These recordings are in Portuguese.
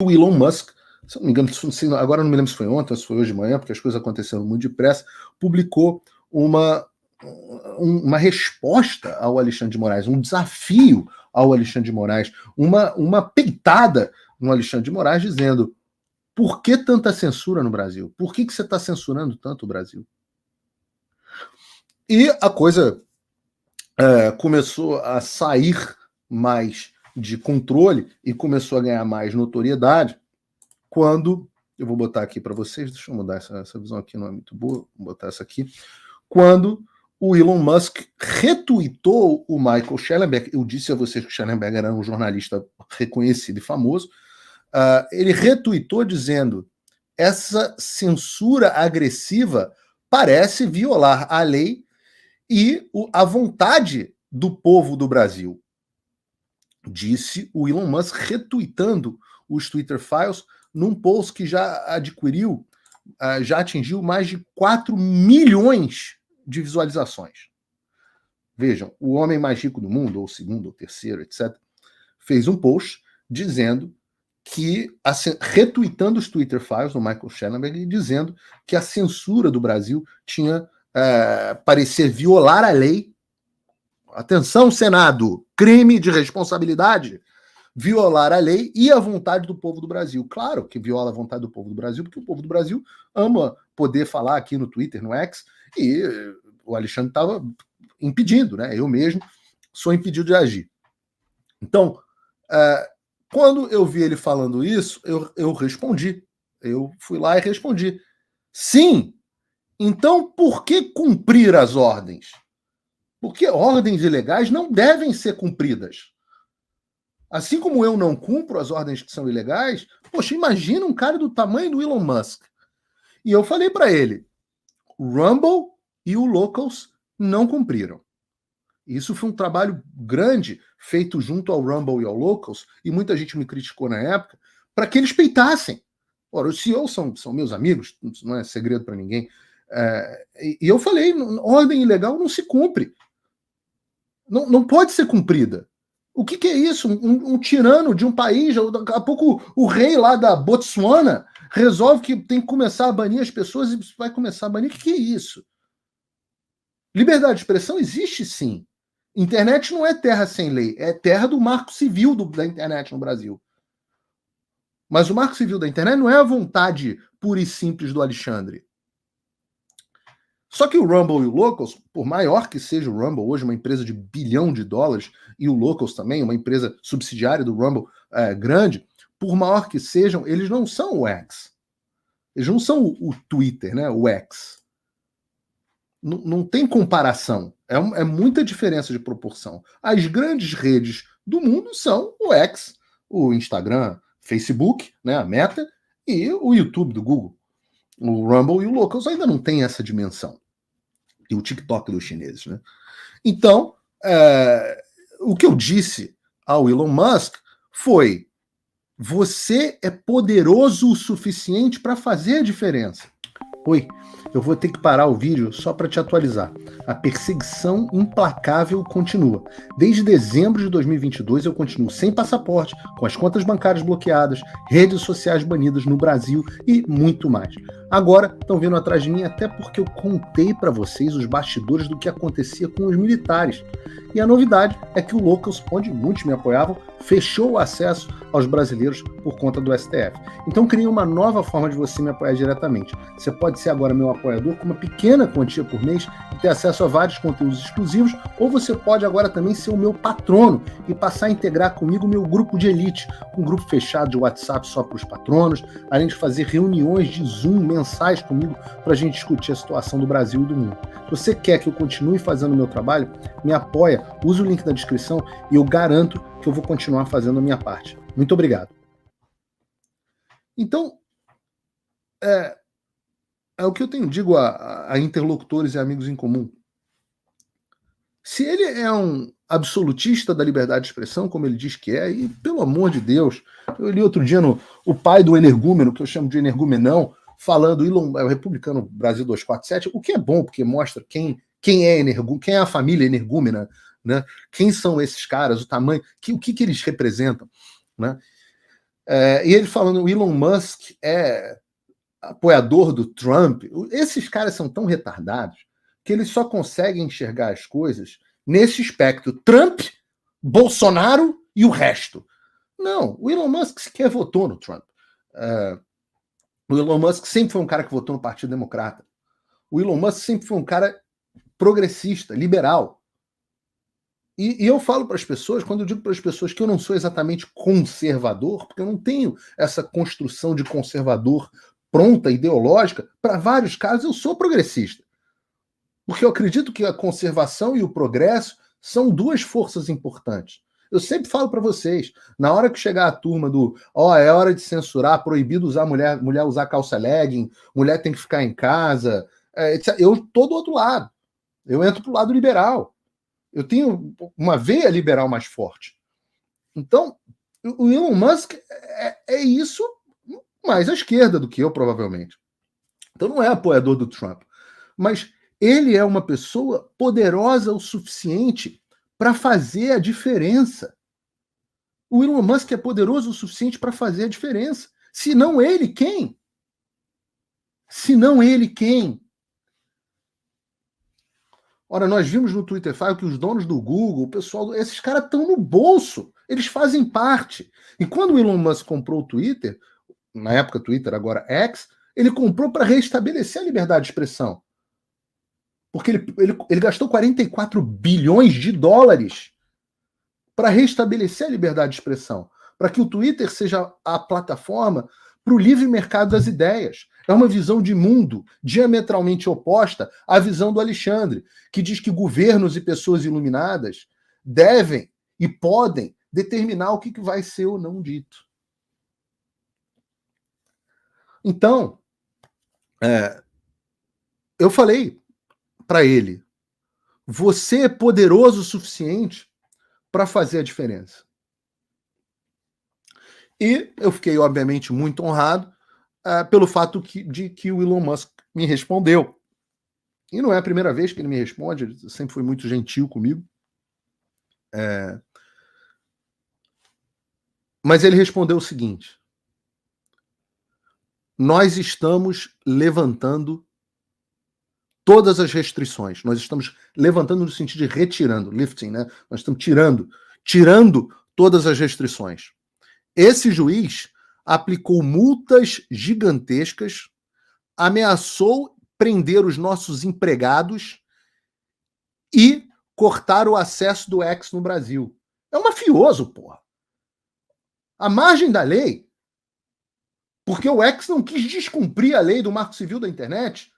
o Elon Musk, se eu não me engano, agora não me lembro se foi ontem ou se foi hoje de manhã, porque as coisas aconteceram muito depressa, publicou uma resposta ao Alexandre de Moraes, um desafio ao Alexandre de Moraes, uma peitada no Alexandre de Moraes, dizendo: por que tanta censura no Brasil? Por que você está censurando tanto o Brasil? E a coisa começou a sair mais de controle e começou a ganhar mais notoriedade quando, eu vou botar aqui para vocês, deixa eu mudar essa visão aqui, não é muito boa, vou botar essa aqui, quando o Elon Musk retweetou o Michael Schellenberg. Eu disse a vocês que o Schellenberg era um jornalista reconhecido e famoso. Ele retweetou dizendo: essa censura agressiva parece violar a lei e a vontade do povo do Brasil. Disse o Elon Musk retweetando os Twitter Files num post que já atingiu mais de 4 milhões de visualizações. Vejam, o homem mais rico do mundo, ou segundo, ou terceiro, etc., fez um post dizendo que, retweetando os Twitter Files do Michael Schellenberg, dizendo que a censura do Brasil parecia violar a lei. Atenção, Senado, crime de responsabilidade, violar a lei e a vontade do povo do Brasil. Claro que viola a vontade do povo do Brasil, porque o povo do Brasil ama poder falar aqui no Twitter, no X, e o Alexandre estava impedindo, né? Eu mesmo sou impedido de agir. Então, quando eu vi ele falando isso, eu respondi. Eu fui lá e respondi: sim, então por que cumprir as ordens? Porque ordens ilegais não devem ser cumpridas. Assim como eu não cumpro as ordens que são ilegais, poxa, imagina um cara do tamanho do Elon Musk. E eu falei para ele: o Rumble e o Locals não cumpriram. Isso foi um trabalho grande feito junto ao Rumble e ao Locals, e muita gente me criticou na época, para que eles peitassem. Ora, os CEOs são meus amigos, não é segredo para ninguém. E eu falei: ordem ilegal não se cumpre. Não pode ser cumprida. O que é isso? Um tirano de um país, daqui a pouco o rei lá da Botsuana resolve que tem que começar a banir as pessoas e vai começar a banir. O que é isso? Liberdade de expressão existe sim. Internet não é terra sem lei, é terra do marco civil da internet no Brasil. Mas o marco civil da internet não é a vontade pura e simples do Alexandre. Só que o Rumble e o Locals, por maior que seja o Rumble, hoje uma empresa de $1 bilhão, e o Locals também, uma empresa subsidiária do Rumble grande, por maior que sejam, eles não são o X. Eles não são o Twitter, né? O X. Não tem comparação. É muita diferença de proporção. As grandes redes do mundo são o X, o Instagram, Facebook, né, a Meta, e o YouTube do Google. O Rumble e o Locals ainda não tem essa dimensão. E o TikTok dos chineses, né? Então, o que eu disse ao Elon Musk foi: você é poderoso o suficiente para fazer a diferença. Oi, eu vou ter que parar o vídeo só para te atualizar. A perseguição implacável continua. Desde dezembro de 2022 eu continuo sem passaporte, com as contas bancárias bloqueadas, redes sociais banidas no Brasil e muito mais. Agora estão vindo atrás de mim até porque eu contei para vocês os bastidores do que acontecia com os militares. E a novidade é que o Locals, onde muitos me apoiavam, fechou o acesso aos brasileiros por conta do STF. Então criei uma nova forma de você me apoiar diretamente. Você pode ser agora meu apoiador com uma pequena quantia por mês e ter acesso a vários conteúdos exclusivos, ou você pode agora também ser o meu patrono e passar a integrar comigo o meu grupo de elite, um grupo fechado de WhatsApp só para os patronos, além de fazer reuniões de Zoom mensais comigo para a gente discutir a situação do Brasil e do mundo. Se você quer que eu continue fazendo o meu trabalho, me apoia, use o link na descrição e eu garanto que eu vou continuar fazendo a minha parte. Muito obrigado. Então, é o que eu digo a interlocutores e amigos em comum. Se ele é um absolutista da liberdade de expressão, como ele diz que é, e pelo amor de Deus, eu li outro dia o pai do energúmeno, que eu chamo de energumenão, falando o republicano Brasil 247, o que é bom, porque mostra quem é energúmeno, quem é a família energúmena, né? Quem são esses caras, o tamanho, o que eles representam, né? E ele falando, o Elon Musk é apoiador do Trump. Esses caras são tão retardados que eles só conseguem enxergar as coisas nesse espectro. Trump, Bolsonaro e o resto. Não, o Elon Musk sequer votou no Trump. O Elon Musk sempre foi um cara que votou no Partido Democrata. O Elon Musk sempre foi um cara progressista, liberal. E eu falo para as pessoas, quando eu digo para as pessoas que eu não sou exatamente conservador, porque eu não tenho essa construção de conservador pronta, ideológica, para vários casos eu sou progressista. Porque eu acredito que a conservação e o progresso são duas forças importantes. Eu sempre falo para vocês, na hora que chegar a turma do é hora de censurar, proibido usar mulher usar calça legging, mulher tem que ficar em casa, eu estou do outro lado. Eu entro para o lado liberal. Eu tenho uma veia liberal mais forte. Então, o Elon Musk é isso mais à esquerda do que eu, provavelmente. Então não é apoiador do Trump. Mas ele é uma pessoa poderosa o suficiente para fazer a diferença. O Elon Musk é poderoso o suficiente para fazer a diferença. Se não ele, quem? Se não ele, quem? Ora, nós vimos no Twitter File que os donos do Google, o pessoal, esses caras estão no bolso. Eles fazem parte. E quando o Elon Musk comprou o Twitter, na época Twitter, agora X, ele comprou para restabelecer a liberdade de expressão. Porque ele gastou 44 bilhões de dólares para restabelecer a liberdade de expressão, para que o Twitter seja a plataforma para o livre mercado das ideias. É uma visão de mundo diametralmente oposta à visão do Alexandre, que diz que governos e pessoas iluminadas devem e podem determinar o que vai ser ou não dito. Então, eu falei para ele, você é poderoso o suficiente para fazer a diferença. E eu fiquei, obviamente, muito honrado pelo fato de que o Elon Musk me respondeu. E não é a primeira vez que ele me responde, ele sempre foi muito gentil comigo. Mas ele respondeu o seguinte: nós estamos levantando todas as restrições. Nós estamos levantando no sentido de retirando, lifting, né? Nós estamos tirando todas as restrições. Esse juiz aplicou multas gigantescas, ameaçou prender os nossos empregados e cortar o acesso do X no Brasil. É um mafioso, porra. A margem da lei, porque o X não quis descumprir a lei do Marco Civil da Internet.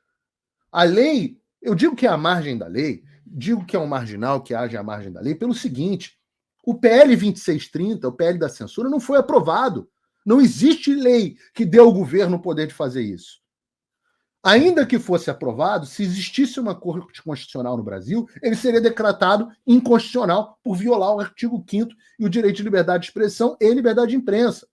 A lei, eu digo que é a margem da lei, digo que é um marginal que age à margem da lei pelo seguinte: o PL 2630, o PL da censura, não foi aprovado. Não existe lei que dê ao governo o poder de fazer isso. Ainda que fosse aprovado, se existisse uma corte constitucional no Brasil, ele seria decretado inconstitucional por violar o artigo 5º e o direito de liberdade de expressão e liberdade de imprensa.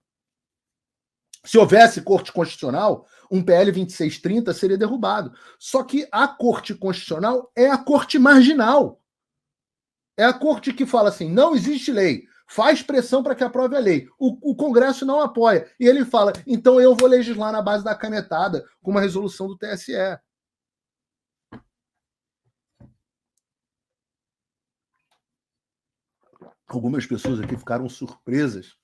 Se houvesse corte constitucional, um PL 2630 seria derrubado. Só que a corte constitucional é a corte marginal. É a corte que fala assim, não existe lei, faz pressão para que aprove a lei. O Congresso não apoia. E ele fala, então eu vou legislar na base da canetada, com uma resolução do TSE. Algumas pessoas aqui ficaram surpresas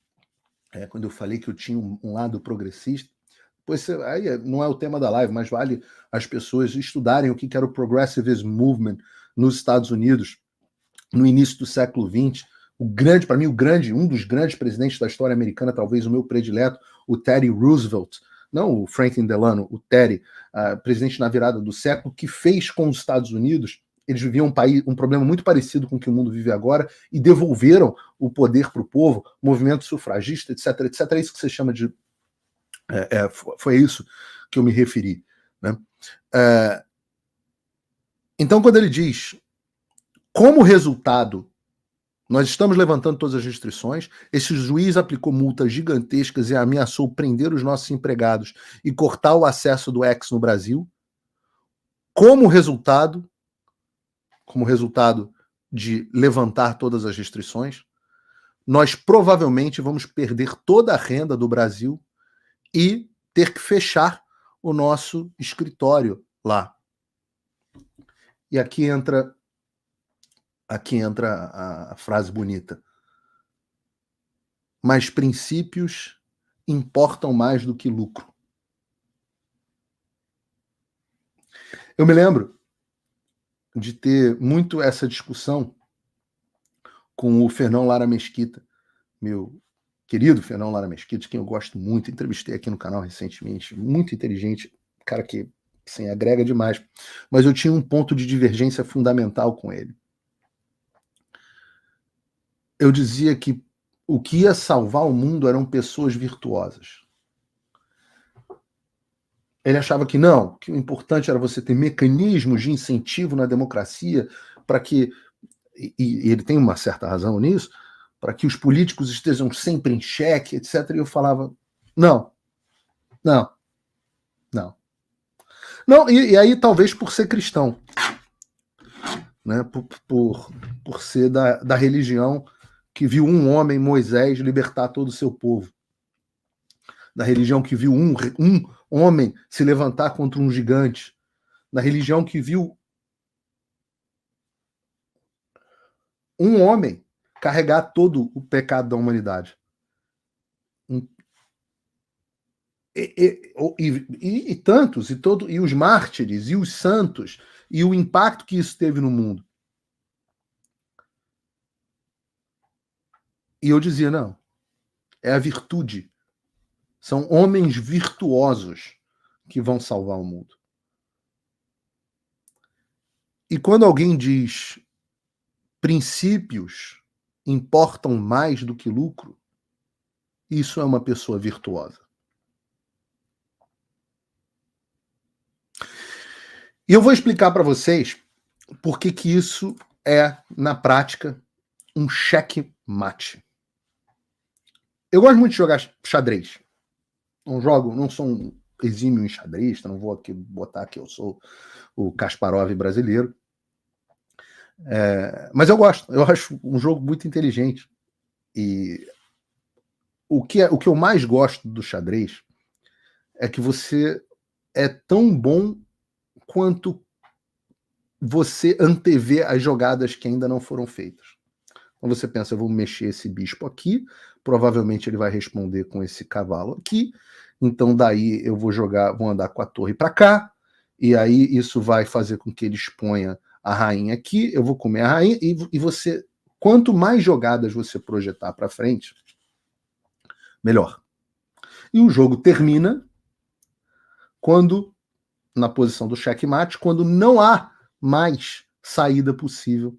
quando eu falei que eu tinha um lado progressista. Pois aí não é o tema da live, mas vale as pessoas estudarem o que era o Progressivism Movement nos Estados Unidos no início do século XX. Para mim, um dos grandes presidentes da história americana, talvez o meu predileto, o Teddy Roosevelt, não o Franklin Delano, o Teddy, presidente na virada do século, que fez com os Estados Unidos, eles viviam um problema muito parecido com o que o mundo vive agora, e devolveram o poder para o povo, movimento sufragista, etc, etc. É isso que você chama de... foi isso que eu me referi. Né? Então, quando ele diz, como resultado, nós estamos levantando todas as restrições, esse juiz aplicou multas gigantescas e ameaçou prender os nossos empregados e cortar o acesso do X no Brasil, como resultado de levantar todas as restrições, nós provavelmente vamos perder toda a renda do Brasil e ter que fechar o nosso escritório lá. E aqui entra a frase bonita. Mas princípios importam mais do que lucro. Eu me lembro de ter muito essa discussão com o Fernão Lara Mesquita, meu querido Fernão Lara Mesquita, de quem eu gosto muito, entrevistei aqui no canal recentemente, muito inteligente, cara que assim, agrega demais, mas eu tinha um ponto de divergência fundamental com ele. Eu dizia que o que ia salvar o mundo eram pessoas virtuosas. Ele achava que não, que o importante era você ter mecanismos de incentivo na democracia para que, e ele tem uma certa razão nisso, para que os políticos estejam sempre em xeque, etc. E eu falava, não. Não, e aí talvez por ser cristão, né? Por ser da religião que viu um homem, Moisés, libertar todo o seu povo. Da religião que viu um homem se levantar contra um gigante. Da religião que viu um homem carregar todo o pecado da humanidade. E tantos, e os mártires, e os santos, e o impacto que isso teve no mundo. E eu dizia, não, é a virtude. São homens virtuosos que vão salvar o mundo. E quando alguém diz princípios importam mais do que lucro, isso é uma pessoa virtuosa. E eu vou explicar para vocês por que isso é, na prática, um cheque-mate. Eu gosto muito de jogar xadrez. Não sou um exímio em xadrez, não vou aqui botar que eu sou o Kasparov brasileiro. Mas eu gosto, eu acho um jogo muito inteligente. E o que eu mais gosto do xadrez é que você é tão bom quanto você antevê as jogadas que ainda não foram feitas. Então você pensa, eu vou mexer esse bispo aqui, provavelmente ele vai responder com esse cavalo aqui, então daí eu vou andar com a torre para cá, e aí isso vai fazer com que ele exponha a rainha aqui, eu vou comer a rainha, e você, quanto mais jogadas você projetar para frente, melhor. E o jogo termina quando, na posição do checkmate, quando não há mais saída possível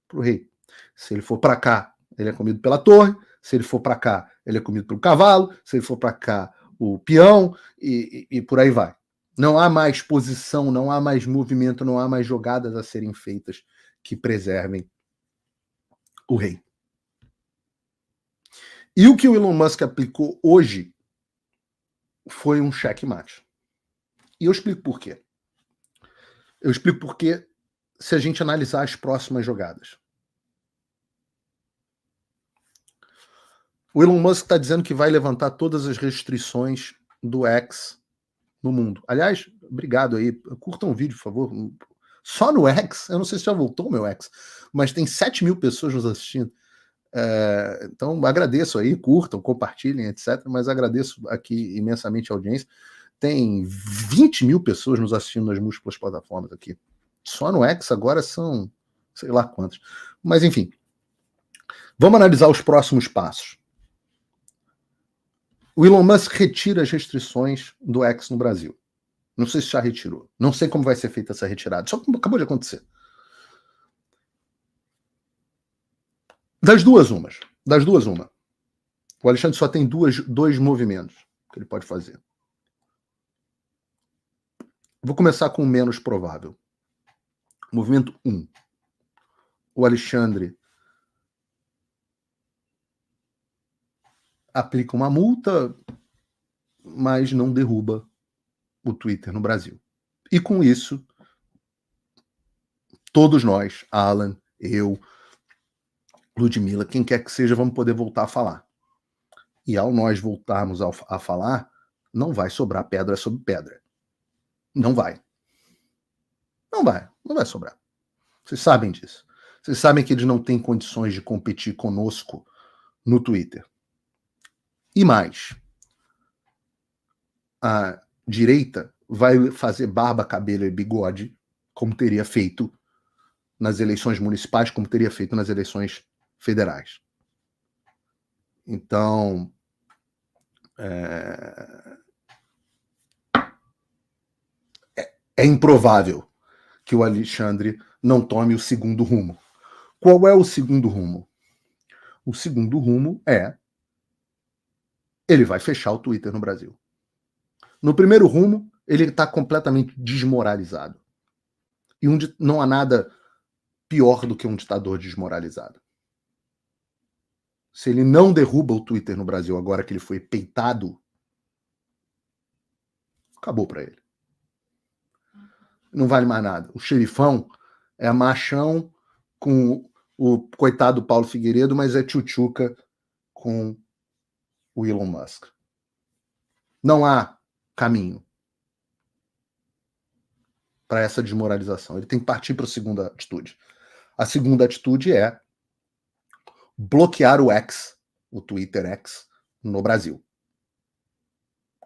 para o rei. Se ele for para cá, ele é comido pela torre. Se ele for para cá, ele é comido pelo cavalo. Se ele for para cá, o peão, e por aí vai. Não há mais posição, não há mais movimento, não há mais jogadas a serem feitas que preservem o rei. E o que o Elon Musk aplicou hoje foi um checkmate. E eu explico por quê. Eu explico por quê se a gente analisar as próximas jogadas. O Elon Musk está dizendo que vai levantar todas as restrições do X no mundo. Aliás, obrigado aí. Curtam o vídeo, por favor. Só no X, eu não sei se já voltou o meu X, mas tem 7 mil pessoas nos assistindo. Então, agradeço aí, curtam, compartilhem, etc. Mas agradeço aqui imensamente a audiência. Tem 20 mil pessoas nos assistindo nas múltiplas plataformas aqui. Só no X agora são sei lá quantos. Mas, enfim. Vamos analisar os próximos passos. O Elon Musk retira as restrições do X no Brasil. Não sei se já retirou. Não sei como vai ser feita essa retirada. Só acabou de acontecer. Das duas, uma. O Alexandre só tem dois movimentos que ele pode fazer. Vou começar com o menos provável. Movimento 1. O Alexandre aplica uma multa, mas não derruba o Twitter no Brasil. E com isso, todos nós, Alan, eu, Ludmilla, quem quer que seja, vamos poder voltar a falar. E ao nós voltarmos a falar, não vai sobrar pedra sobre pedra. Não vai. Não vai sobrar. Vocês sabem disso. Vocês sabem que eles não têm condições de competir conosco no Twitter. E mais, a direita vai fazer barba, cabelo e bigode, como teria feito nas eleições municipais, como teria feito nas eleições federais. Então, é improvável que o Alexandre não tome o segundo rumo. Qual é o segundo rumo? O segundo rumo é ele vai fechar o Twitter no Brasil. No primeiro rumo, ele está completamente desmoralizado. E não há nada pior do que um ditador desmoralizado. Se ele não derruba o Twitter no Brasil agora que ele foi peitado, acabou para ele. Não vale mais nada. O xerifão é machão com o coitado Paulo Figueiredo, mas é tchutchuca com o Elon Musk. Não há caminho para essa desmoralização. Ele tem que partir para a segunda atitude. A segunda atitude é bloquear o X, o Twitter X, no Brasil.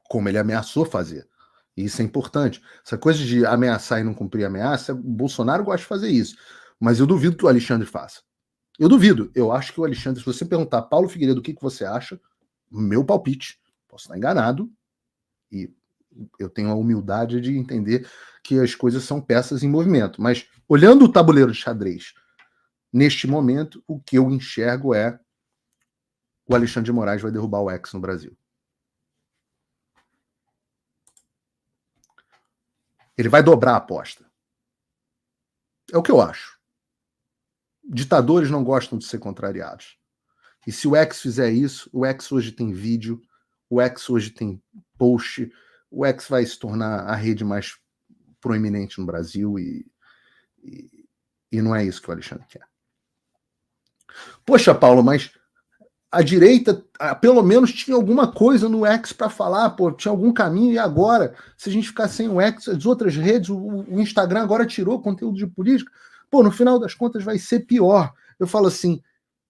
Como ele ameaçou fazer. E isso é importante. Essa coisa de ameaçar e não cumprir ameaça, o Bolsonaro gosta de fazer isso. Mas eu duvido que o Alexandre faça. Eu duvido. Eu acho que o Alexandre, se você perguntar, Paulo Figueiredo, o que você acha, meu palpite, posso estar enganado, e eu tenho a humildade de entender que as coisas são peças em movimento. Mas, olhando o tabuleiro de xadrez, neste momento, o que eu enxergo é o Alexandre de Moraes vai derrubar o X no Brasil. Ele vai dobrar a aposta. É o que eu acho. Ditadores não gostam de ser contrariados. E se o X fizer isso, o X hoje tem vídeo, o X hoje tem post, o X vai se tornar a rede mais proeminente no Brasil e não é isso que o Alexandre quer. Poxa, Paulo, mas a direita, pelo menos, tinha alguma coisa no X para falar, pô, tinha algum caminho, e agora, se a gente ficar sem o X, as outras redes, o Instagram agora tirou conteúdo de política, pô, no final das contas vai ser pior. Eu falo assim,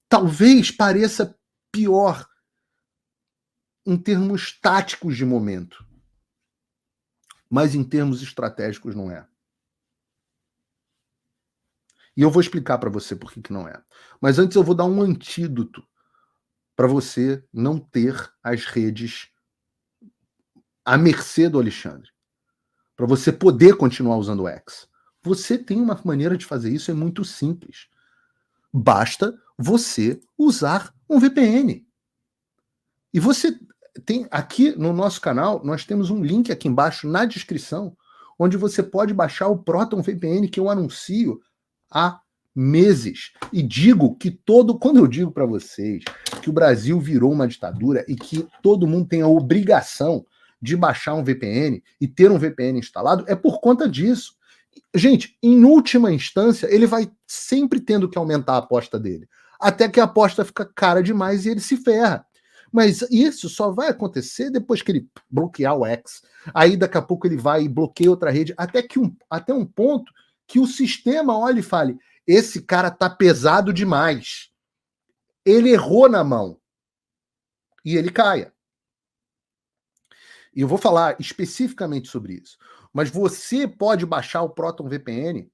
talvez pareça pior em termos táticos de momento, mas em termos estratégicos não é. E eu vou explicar para você por que não é. Mas antes eu vou dar um antídoto para você não ter as redes à mercê do Alexandre. Para você poder continuar usando o X. Você tem uma maneira de fazer isso, é muito simples. Basta você usar um VPN. E você tem aqui no nosso canal, nós temos um link aqui embaixo na descrição, onde você pode baixar o Proton VPN que eu anuncio há meses. E digo que quando eu digo para vocês que o Brasil virou uma ditadura e que todo mundo tem a obrigação de baixar um VPN e ter um VPN instalado, é por conta disso. Gente, em última instância, ele vai sempre tendo que aumentar a aposta dele, até que a aposta fica cara demais e ele se ferra. Mas isso só vai acontecer depois que ele bloquear o X. Aí daqui a pouco ele vai e bloqueia outra rede, até um ponto que o sistema olhe e fale, esse cara tá pesado demais. Ele errou na mão. E ele caia. E eu vou falar especificamente sobre isso. Mas você pode baixar o Proton VPN.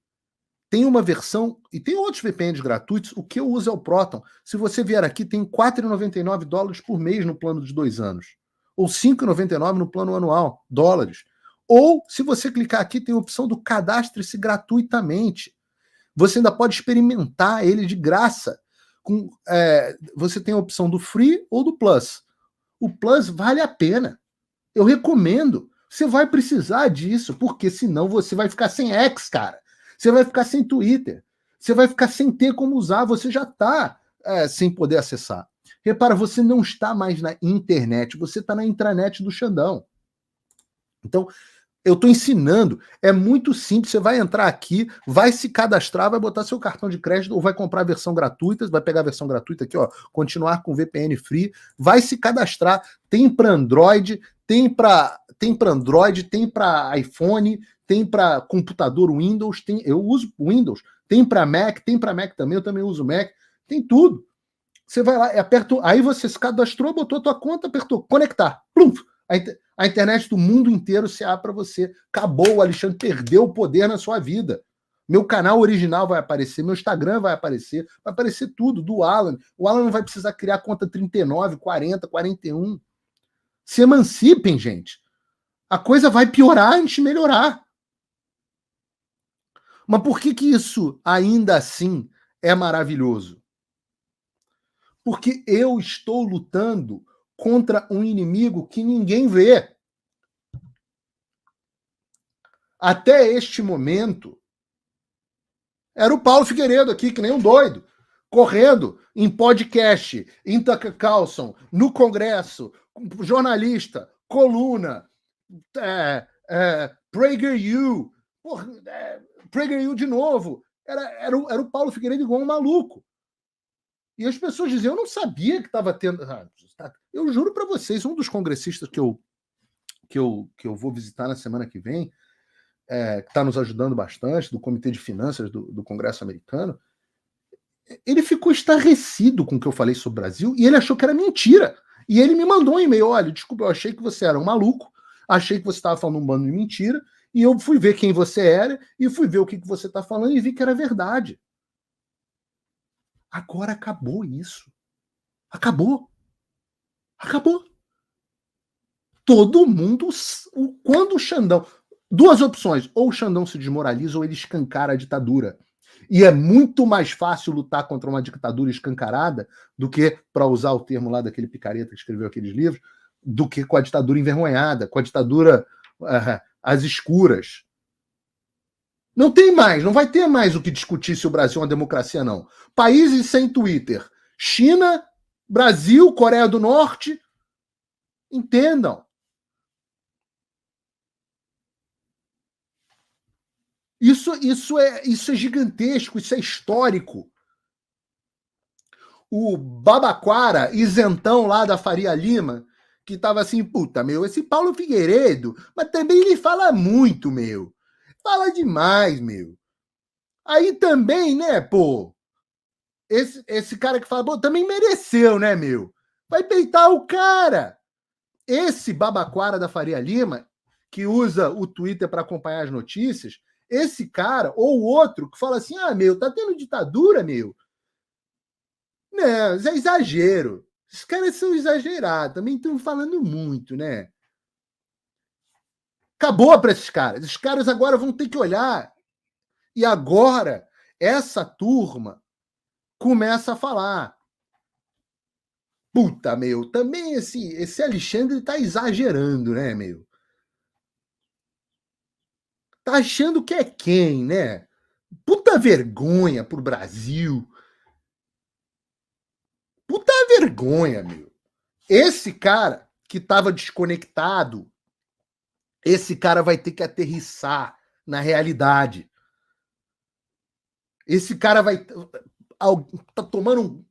Tem uma versão, e tem outros VPNs gratuitos, o que eu uso é o Proton. Se você vier aqui, tem $4,99 por mês no plano de 2 anos. Ou $5,99 no plano anual, dólares. Ou, se você clicar aqui, tem a opção do cadastre-se gratuitamente. Você ainda pode experimentar ele de graça. Você tem a opção do Free ou do Plus. O Plus vale a pena. Eu recomendo. Você vai precisar disso, porque senão você vai ficar sem X, cara. Você vai ficar sem Twitter. Você vai ficar sem ter como usar. Você já está sem poder acessar. Repara, você não está mais na internet. Você está na intranet do Xandão. Então, Eu estou ensinando. É muito simples. Você vai entrar aqui, vai se cadastrar, vai botar seu cartão de crédito ou vai comprar a versão gratuita. Vai pegar a versão gratuita aqui, ó. Continuar com VPN free. Vai se cadastrar. Tem para Android, tem para Android, tem para iPhone, tem para computador Windows. Eu uso Windows. Tem para Mac também. Eu também uso Mac. Tem tudo. Você vai lá, aperta, aí você se cadastrou, botou a tua conta, apertou conectar. Plum! A internet do mundo inteiro se abre para você. Acabou, o Alexandre perdeu o poder na sua vida. Meu canal original vai aparecer, meu Instagram vai aparecer tudo, do Alan. O Alan não vai precisar criar conta 39, 40, 41. Se emancipem, gente. A coisa vai piorar antes de melhorar. Mas por que isso ainda assim é maravilhoso? Porque eu estou lutando contra um inimigo que ninguém vê. Até este momento, era o Paulo Figueiredo aqui, que nem um doido, correndo em podcast, em Tucker Carlson, no Congresso, jornalista, coluna, PragerU, PragerU de novo. Era o Paulo Figueiredo igual um maluco. E as pessoas diziam, eu não sabia que estava tendo... Eu juro para vocês, um dos congressistas que eu vou visitar na semana que vem, que está nos ajudando bastante, do Comitê de Finanças do Congresso americano, ele ficou estarrecido com o que eu falei sobre o Brasil e ele achou que era mentira. E ele me mandou um e-mail, olha, desculpa, eu achei que você era um maluco, achei que você estava falando um bando de mentira, e eu fui ver quem você era, e fui ver o que você está falando e vi que era verdade. Agora acabou isso. Acabou. Acabou. Todo mundo... Quando o Xandão... Duas opções. Ou o Xandão se desmoraliza ou ele escancara a ditadura. E é muito mais fácil lutar contra uma ditadura escancarada do que, para usar o termo lá daquele picareta que escreveu aqueles livros, do que com a ditadura envergonhada, com a ditadura às escuras. Não tem mais, não vai ter mais o que discutir se o Brasil é uma democracia, não. Países sem Twitter. China, Brasil, Coreia do Norte. Entendam. Isso é gigantesco, isso é histórico. O Babaquara, isentão lá da Faria Lima, que tava assim, puta, meu, esse Paulo Figueiredo, mas também ele fala muito, meu. Fala demais, meu. Aí também, né, pô, esse cara que fala, pô, também mereceu, né, meu? Vai peitar o cara. Esse Babaquara da Faria Lima, que usa o Twitter para acompanhar as notícias, esse cara, ou outro, que fala assim, ah, meu, tá tendo ditadura, meu. Não, isso é exagero. Os caras são exagerados, também estão falando muito, né? Acabou para esses caras. Esses caras agora vão ter que olhar. E agora, essa turma começa a falar. Puta, meu, também esse Alexandre tá exagerando, né, meu? Tá achando que é quem, né? Puta vergonha pro Brasil. Puta vergonha, meu. Esse cara que tava desconectado, esse cara vai ter que aterrissar na realidade. Esse cara vai tá tomando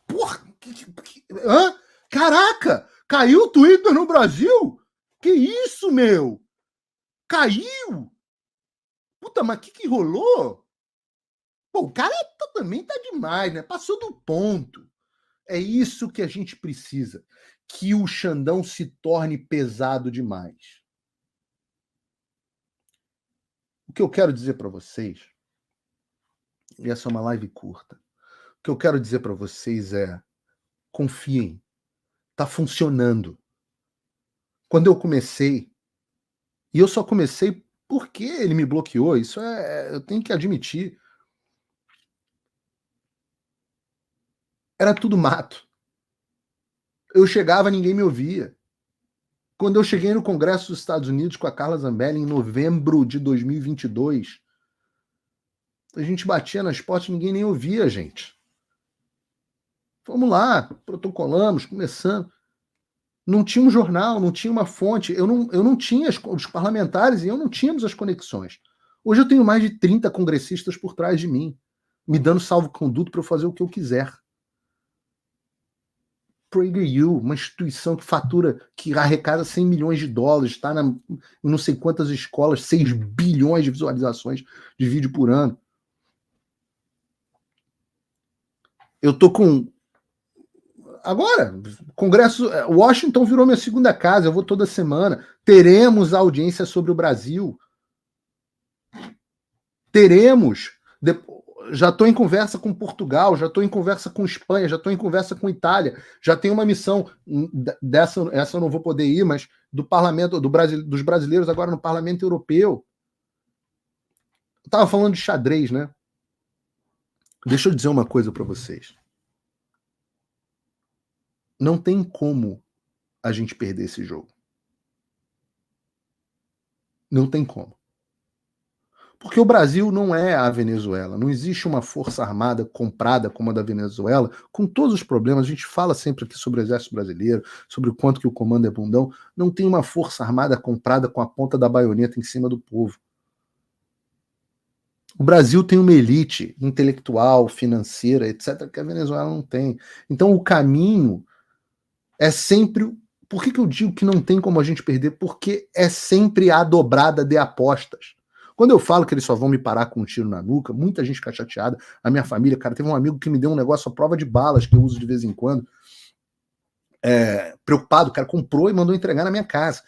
porra, hã? Caraca, caiu o Twitter no Brasil? Que isso, meu? Caiu? Puta, mas que rolou? Pô, o cara também tá demais, né? Passou do ponto. É isso que a gente precisa, que o Xandão se torne pesado demais. O que eu quero dizer para vocês, e essa é uma live curta, o que eu quero dizer para vocês é, confiem, tá funcionando. Quando eu comecei, e eu só comecei porque ele me bloqueou, isso eu tenho que admitir. Era tudo mato. Eu chegava, ninguém me ouvia. Quando eu cheguei no Congresso dos Estados Unidos com a Carla Zambelli em novembro de 2022, a gente batia nas portas e ninguém nem ouvia a gente. Vamos lá, protocolamos, começando. Não tinha um jornal, não tinha uma fonte, eu não tinha os parlamentares e eu não tínhamos as conexões. Hoje eu tenho mais de 30 congressistas por trás de mim, me dando salvo-conduto para eu fazer o que eu quiser. PragerU, uma instituição que fatura, que arrecada 100 milhões de dólares, está em não sei quantas escolas, 6 bilhões de visualizações de vídeo por ano. Eu tô com... Agora, Congresso, Washington virou minha segunda casa, eu vou toda semana. Teremos audiência sobre o Brasil. Teremos. Já estou em conversa com Portugal, já estou em conversa com Espanha, já estou em conversa com Itália. Já tem uma missão dessa, essa eu não vou poder ir, mas do parlamento dos brasileiros agora no Parlamento Europeu. Eu estava falando de xadrez, né? Deixa eu dizer uma coisa para vocês. Não tem como a gente perder esse jogo. Não tem como. Porque o Brasil não é a Venezuela. Não existe uma força armada comprada como a da Venezuela, com todos os problemas. A gente fala sempre aqui sobre o exército brasileiro, sobre o quanto que o comando é bundão. Não tem uma força armada comprada com a ponta da baioneta em cima do povo. O Brasil tem uma elite intelectual, financeira, etc., que a Venezuela não tem. Então o caminho é sempre... Por que eu digo que não tem como a gente perder? Porque é sempre a dobrada de apostas. Quando eu falo que eles só vão me parar com um tiro na nuca, muita gente fica chateada. A minha família, cara, teve um amigo que me deu um negócio à prova de balas, que eu uso de vez em quando. Preocupado, o cara comprou e mandou entregar na minha casa.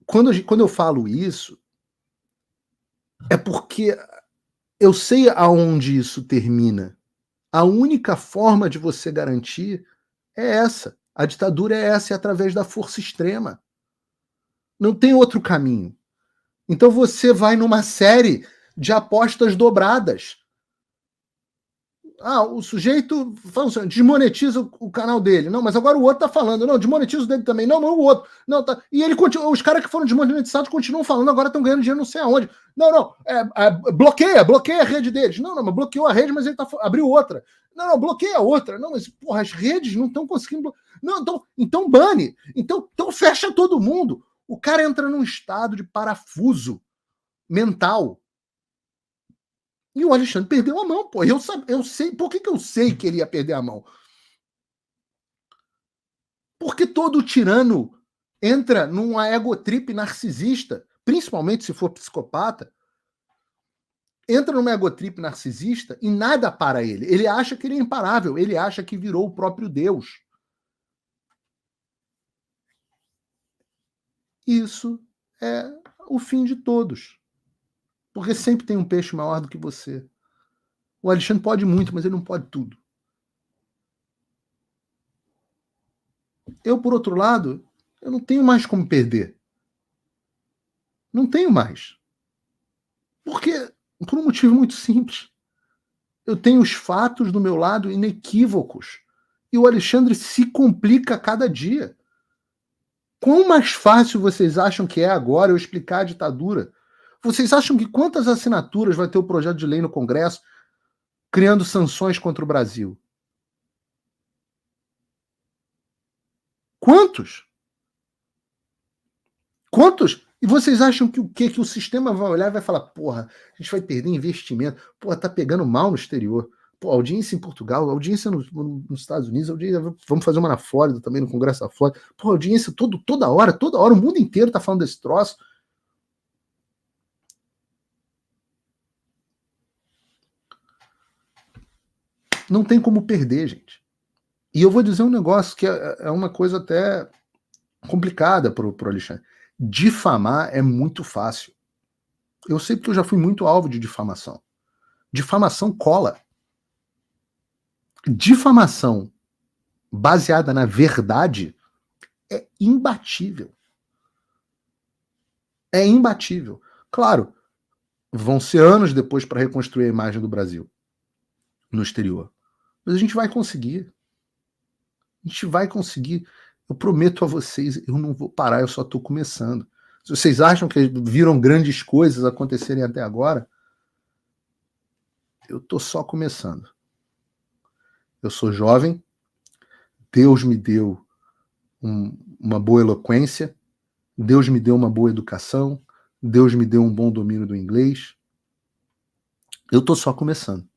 Quando eu falo isso, é porque eu sei aonde isso termina. A única forma de você garantir é essa. A ditadura é essa, é através da força extrema. Não tem outro caminho. Então você vai numa série de apostas dobradas. O sujeito fala assim, desmonetiza o canal dele. Não, mas agora o outro tá falando. Não, desmonetiza o dele também. Não, mas o outro. Não, tá. E ele continua, os caras que foram desmonetizados continuam falando, agora estão ganhando dinheiro não sei aonde. Não, bloqueia a rede deles. Não, mas bloqueou a rede, mas ele abriu outra. Não, bloqueia a outra. Não, mas porra, as redes não estão conseguindo. Não, então bane. Então fecha todo mundo. O cara entra num estado de parafuso mental. E o Alexandre perdeu a mão, pô. Eu sei. Por que eu sei que ele ia perder a mão? Porque todo tirano entra numa egotrip narcisista, principalmente se for psicopata, entra numa egotrip narcisista e nada para ele. Ele acha que ele é imparável, ele acha que virou o próprio Deus. Isso é o fim de todos. Porque sempre tem um peixe maior do que você. O Alexandre pode muito, mas ele não pode tudo. Eu, por outro lado, eu não tenho mais como perder. Não tenho mais. Porque, por um motivo muito simples. Eu tenho os fatos do meu lado inequívocos. E o Alexandre se complica a cada dia. Quão mais fácil vocês acham que é agora eu explicar a ditadura? Vocês acham que quantas assinaturas vai ter o projeto de lei no Congresso criando sanções contra o Brasil? Quantos? Quantos? E vocês acham que o quê? Que o sistema vai olhar e vai falar, porra, a gente vai perder investimento, porra, tá pegando mal no exterior. Pô, audiência em Portugal, audiência nos Estados Unidos, audiência, vamos fazer uma na Flórida também, no Congresso da Flórida. Pô, audiência toda hora, o mundo inteiro tá falando desse troço. Não tem como perder, gente. E eu vou dizer um negócio que é uma coisa até complicada pro Alexandre. Difamar é muito fácil. Eu sei porque eu já fui muito alvo de difamação. Difamação cola. Difamação baseada na verdade é imbatível. É imbatível. Claro, vão ser anos depois para reconstruir a imagem do Brasil no exterior. Mas a gente vai conseguir. A gente vai conseguir. Eu prometo a vocês, eu não vou parar, eu só estou começando. Se vocês acham que viram grandes coisas acontecerem até agora, eu estou só começando. Eu sou jovem, Deus me deu uma boa eloquência, Deus me deu uma boa educação, Deus me deu um bom domínio do inglês. Eu estou só começando.